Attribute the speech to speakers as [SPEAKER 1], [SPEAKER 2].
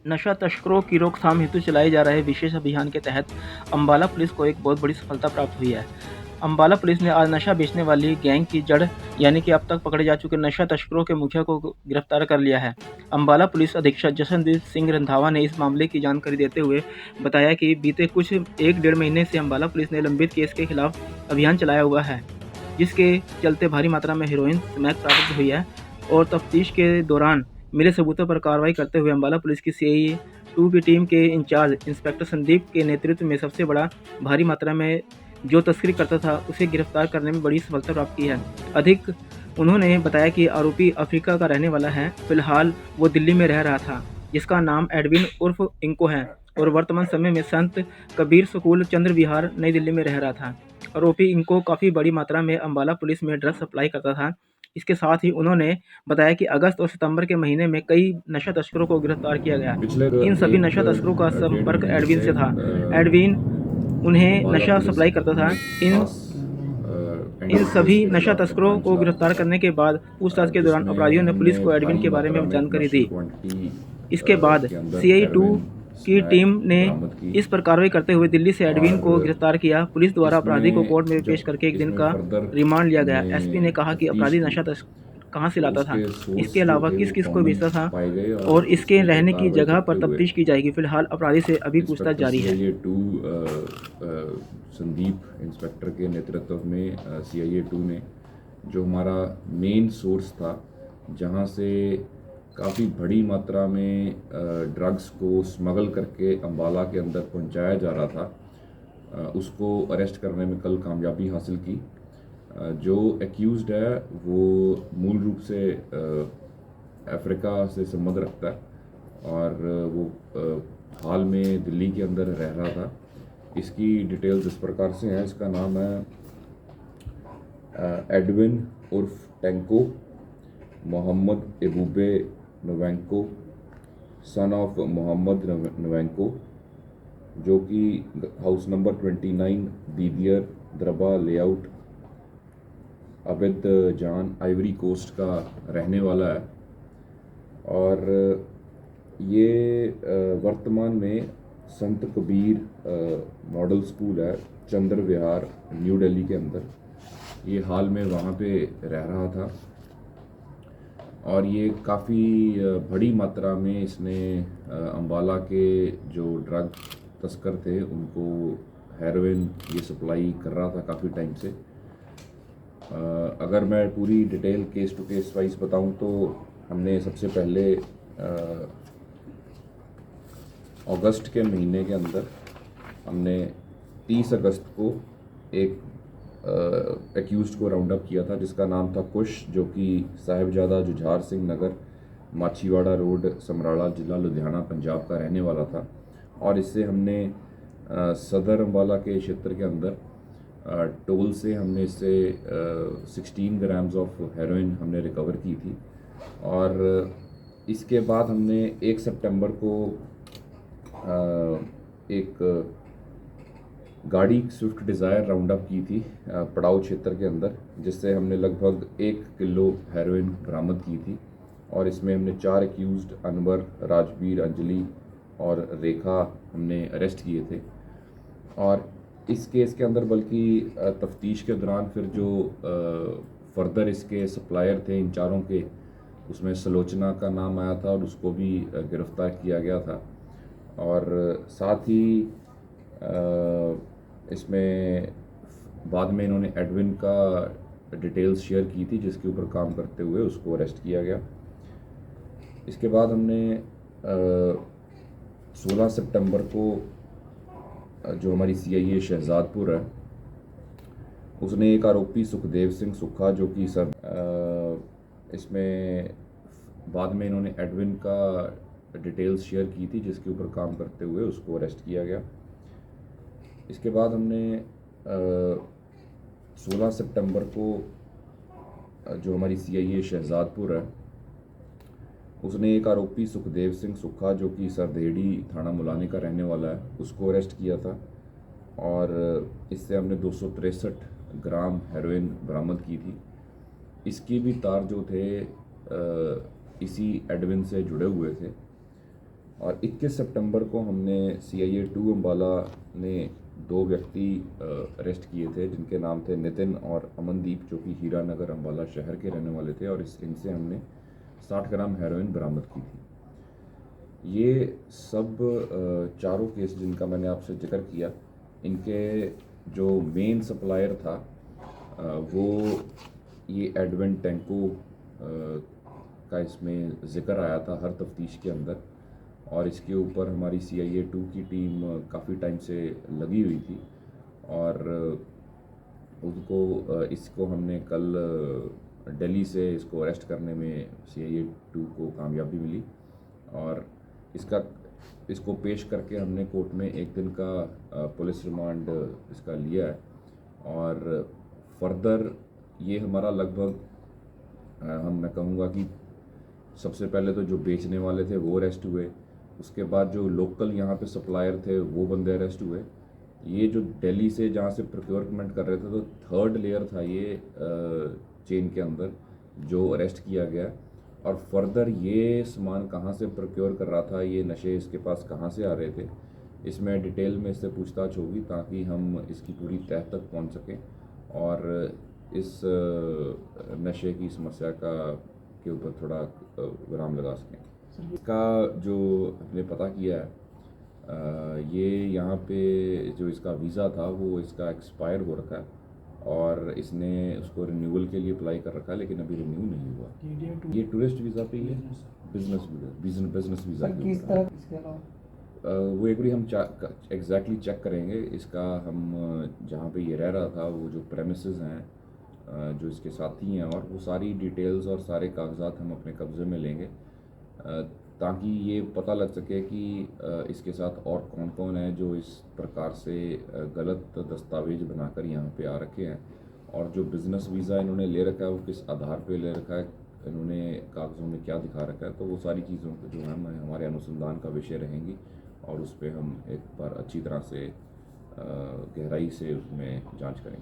[SPEAKER 1] नशा तस्करों की रोकथाम हेतु चलाए जा रहे विशेष अभियान के तहत अम्बाला पुलिस को एक बहुत बड़ी सफलता प्राप्त हुई है। अम्बाला पुलिस ने आज नशा बेचने वाली गैंग की जड़ यानी कि अब तक पकड़े जा चुके नशा तस्करों के मुखिया को गिरफ्तार कर लिया है। अम्बाला पुलिस अधीक्षक जशनदीप सिंह रंधावा ने इस मामले की जानकारी देते हुए बताया कि बीते कुछ 1 डेढ़ महीने से अम्बाला पुलिस ने लंबित केस के खिलाफ अभियान चलाया हुआ है, जिसके चलते भारी मात्रा में हेरोइन स्मैक प्राप्त हुई है और तफ्तीश के दौरान मिले सबूतों पर कार्रवाई करते हुए अम्बाला पुलिस की सीआईए 2 की टीम के इंचार्ज इंस्पेक्टर संदीप के नेतृत्व में सबसे बड़ा भारी मात्रा में जो तस्करी करता था उसे गिरफ्तार करने में बड़ी सफलता प्राप्त की है। अधिक उन्होंने बताया कि आरोपी अफ्रीका का रहने वाला है। फिलहाल वो दिल्ली में रह रहा था, जिसका नाम एडविन उर्फ इंको है और वर्तमान समय में संत कबीर स्कूल चंद्र विहार नई दिल्ली में रह रहा था। आरोपी इनको काफ़ी बड़ी मात्रा में अम्बाला पुलिस में ड्रग्स सप्लाई करता था। इसके साथ ही उन्होंने बताया कि अगस्त और सितंबर के महीने में कई नशा तस्करों को गिरफ्तार किया गया।
[SPEAKER 2] पिछले
[SPEAKER 1] इन सभी
[SPEAKER 2] एक
[SPEAKER 1] नशा तस्करों का
[SPEAKER 2] डेढ़
[SPEAKER 1] संपर्क
[SPEAKER 2] महीने
[SPEAKER 1] एडविन
[SPEAKER 2] से
[SPEAKER 1] से था। एडविन उन्हें
[SPEAKER 2] अम्बाला
[SPEAKER 1] नशा
[SPEAKER 2] पुलिस
[SPEAKER 1] सप्लाई करता था।
[SPEAKER 2] में
[SPEAKER 1] इन
[SPEAKER 2] खास
[SPEAKER 1] इन
[SPEAKER 2] एंटी केस
[SPEAKER 1] सभी
[SPEAKER 2] के
[SPEAKER 1] नशा
[SPEAKER 2] खिलाफ
[SPEAKER 1] तस्करों
[SPEAKER 2] अभियान
[SPEAKER 1] को
[SPEAKER 2] चला
[SPEAKER 1] गिरफ्तार
[SPEAKER 2] रहा था,
[SPEAKER 1] करने के बाद पूछताछ के दौरान
[SPEAKER 2] जिसमें
[SPEAKER 1] अपराधियों ने पुलिस
[SPEAKER 2] हमने
[SPEAKER 1] को एडविन
[SPEAKER 2] भारी
[SPEAKER 1] के बारे
[SPEAKER 2] मात्रा
[SPEAKER 1] में
[SPEAKER 2] में
[SPEAKER 1] जानकारी दी।
[SPEAKER 2] कमर्शियल क्वांटिटी
[SPEAKER 1] इसके बाद
[SPEAKER 2] के अंदर
[SPEAKER 1] सीआई 2
[SPEAKER 2] हेरोइन
[SPEAKER 1] की
[SPEAKER 2] स्मैक
[SPEAKER 1] टीम ने
[SPEAKER 2] बरामद की।
[SPEAKER 1] इस पर कार्रवाई करते हुए दिल्ली से एडविन को
[SPEAKER 2] और
[SPEAKER 1] गिरफ्तार किया। पुलिस द्वारा अपराधी को
[SPEAKER 2] इसमें
[SPEAKER 1] कोर्ट में पेश
[SPEAKER 2] जब
[SPEAKER 1] करके 1 दिन
[SPEAKER 2] इसमें
[SPEAKER 1] का
[SPEAKER 2] फर्दर
[SPEAKER 1] रिमांड लिया गया।
[SPEAKER 2] हमने
[SPEAKER 1] एसपी ने कहा कि
[SPEAKER 2] तफ्तीश
[SPEAKER 1] अपराधी
[SPEAKER 2] की
[SPEAKER 1] नशा कहाँ से
[SPEAKER 2] तो
[SPEAKER 1] लाता था,
[SPEAKER 2] उसके सोर्स
[SPEAKER 1] इसके
[SPEAKER 2] जो
[SPEAKER 1] अलावा
[SPEAKER 2] थे
[SPEAKER 1] किस
[SPEAKER 2] वो
[SPEAKER 1] किस को
[SPEAKER 2] कॉमन
[SPEAKER 1] बेचता था
[SPEAKER 2] पाए गए
[SPEAKER 1] और
[SPEAKER 2] और
[SPEAKER 1] इसके
[SPEAKER 2] उसके ऊपर
[SPEAKER 1] रहने की
[SPEAKER 2] कार्रवाई
[SPEAKER 1] जगह पर
[SPEAKER 2] करते हुए
[SPEAKER 1] तफ्तीश की जाएगी। फिलहाल अपराधी से अभी पूछताछ
[SPEAKER 2] इंस्पेक्टर
[SPEAKER 1] जारी है।
[SPEAKER 2] सीआईए 2 संदीप इंस्पेक्टर के नेतृत्व में सीआईए 2 ने जो हमारा मेन सोर्स था, जहां से काफ़ी बड़ी मात्रा में ड्रग्स को स्मगल करके अम्बाला के अंदर पहुंचाया जा रहा था, उसको अरेस्ट करने में कल कामयाबी हासिल की। जो एक्यूज्ड है वो मूल रूप से अफ्रीका से संबंध रखता है और वो हाल में दिल्ली के अंदर रह रहा था। इसकी डिटेल्स इस प्रकार से हैं। इसका नाम है एडविन उर्फ टेंको मोहम्मद एबूबे नोवेंको, सन ऑफ मोहम्मद नोवेंको, जो कि हाउस नंबर 29 दीदियर द्रबा लेआउट अबेद जान आइवरी कोस्ट का रहने वाला है। और ये वर्तमान में संत कबीर मॉडल स्कूल है चंद्र विहार न्यू दिल्ली के अंदर, ये हाल में वहाँ पे रह रहा था। और ये काफ़ी बड़ी मात्रा में इसने अम्बाला के जो ड्रग तस्कर थे उनको हेरोइन ये सप्लाई कर रहा था काफ़ी टाइम से। अगर मैं पूरी detail case to case wise बताऊं तो हमने सबसे पहले अगस्त के महीने के अंदर हमने 30 अगस्त को एक एक्यूज्ड को राउंड अप किया था, जिसका नाम था कुश, जो कि साहिबजादा जुझार सिंह नगर माछीवाड़ा रोड समराला जिला लुधियाना पंजाब का रहने वाला था। और इससे हमने सदर अम्बाला के क्षेत्र के अंदर टोल से हमने इससे 16 ग्राम्स ऑफ हेरोइन हमने रिकवर की थी। और इसके बाद हमने 1 सितंबर को एक गाड़ी स्विफ्ट डिज़ायर राउंड अप की थी पड़ाव क्षेत्र के अंदर, जिससे हमने लगभग 1 किलो हेरोइन बरामद की थी। और इसमें हमने 4 एक्यूज्ड अनवर, राजवीर, अंजलि और रेखा हमने अरेस्ट किए थे। और इस केस के अंदर बल्कि तफ्तीश के दौरान फिर जो फर्दर इसके सप्लायर थे इन चारों के, उसमें सलोचना का नाम आया था और उसको भी गिरफ्तार किया गया था। और साथ ही इसमें बाद में इन्होंने एडविन का डिटेल्स शेयर की थी, जिसके ऊपर काम करते हुए उसको अरेस्ट किया गया। इसके बाद हमने 16 सितंबर को जो हमारी सीआईए शहजादपुर है, उसने एक आरोपी सुखदेव सिंह सुखा, जो कि इसमें बाद में इन्होंने एडविन का डिटेल्स शेयर की थी, जिसके ऊपर काम करते हुए उसको अरेस्ट किया गया। इसके बाद हमने 16 सितंबर को जो हमारी सीआईए शहजादपुर है, उसने एक आरोपी सुखदेव सिंह सुखा, जो कि सरदेड़ी थाना मुलाने का रहने वाला है, उसको अरेस्ट किया था। और इससे हमने 263 ग्राम हेरोइन बरामद की थी। इसकी भी तार जो थे इसी एडविन से जुड़े हुए थे। और 21 सितंबर को हमने CIA 2 अम्बाला ने 2 व्यक्ति अरेस्ट किए थे, जिनके नाम थे नितिन और अमनदीप, जो कि हीरानगर अम्बाला शहर के रहने वाले थे, और इनसे हमने 60 ग्राम हेरोइन बरामद की थी। ये सब चारों केस जिनका मैंने आपसे जिक्र किया, इनके जो मेन सप्लायर था वो ये एडविन टेंको का इसमें ज़िक्र आया था हर तफ्तीश के अंदर, और इसके ऊपर हमारी CIA 2 की टीम काफ़ी टाइम से लगी हुई थी, और इसको हमने कल दिल्ली से इसको अरेस्ट करने में CIA 2 को कामयाबी मिली, और इसको पेश करके हमने कोर्ट में 1 दिन का पुलिस रिमांड इसका लिया है। और फर्दर ये हमारा लगभग मैं कहूँगा कि सबसे पहले तो जो बेचने वाले थे वो अरेस्ट हुए, उसके बाद जो लोकल यहाँ पे सप्लायर थे वो बंदे अरेस्ट हुए। ये जो दिल्ली से जहाँ से प्रोक्योरमेंट कर रहे थे, तो 3rd लेयर था ये चेन के अंदर जो अरेस्ट किया गया। और फर्दर ये सामान कहाँ से प्रोक्योर कर रहा था, ये नशे इसके पास कहाँ से आ रहे थे, इसमें डिटेल में इससे पूछताछ होगी, ताकि हम इसकी पूरी तह तक पहुँच सकें और इस नशे की समस्या के ऊपर थोड़ा विराम लगा सकें। इसका जो हमने पता किया है, ये यहाँ पे जो इसका वीज़ा था वो इसका एक्सपायर हो रखा है, और इसने उसको रिन्यूअल के लिए अप्लाई कर रखा है, लेकिन अभी रिन्यू नहीं हुआ। ये टूरिस्ट वीज़ा पे ही है, बिजनेस वीज़ा के
[SPEAKER 3] किस
[SPEAKER 2] ऊपर।
[SPEAKER 3] तरह इसके अलावा
[SPEAKER 2] वो एक बारी हम एग्जैक्टली चेक करेंगे इसका। हम जहाँ पे ये रह रहा था, वो जो प्रेमिसेस हैं, जो इसके साथी हैं, और वो सारी डिटेल्स और सारे कागजात हम अपने कब्ज़े में लेंगे, ताकि ये पता लग सके कि इसके साथ और कौन कौन है जो इस प्रकार से गलत दस्तावेज बनाकर यहाँ पे आ रखे हैं, और जो बिज़नेस वीज़ा इन्होंने ले रखा है वो किस आधार पे ले रखा है, इन्होंने कागज़ों में क्या दिखा रखा है। तो वो सारी चीज़ों को जो है हमारे अनुसंधान का विषय रहेंगी, और उस पर हम एक बार अच्छी तरह से गहराई से उसमें जांच करेंगे।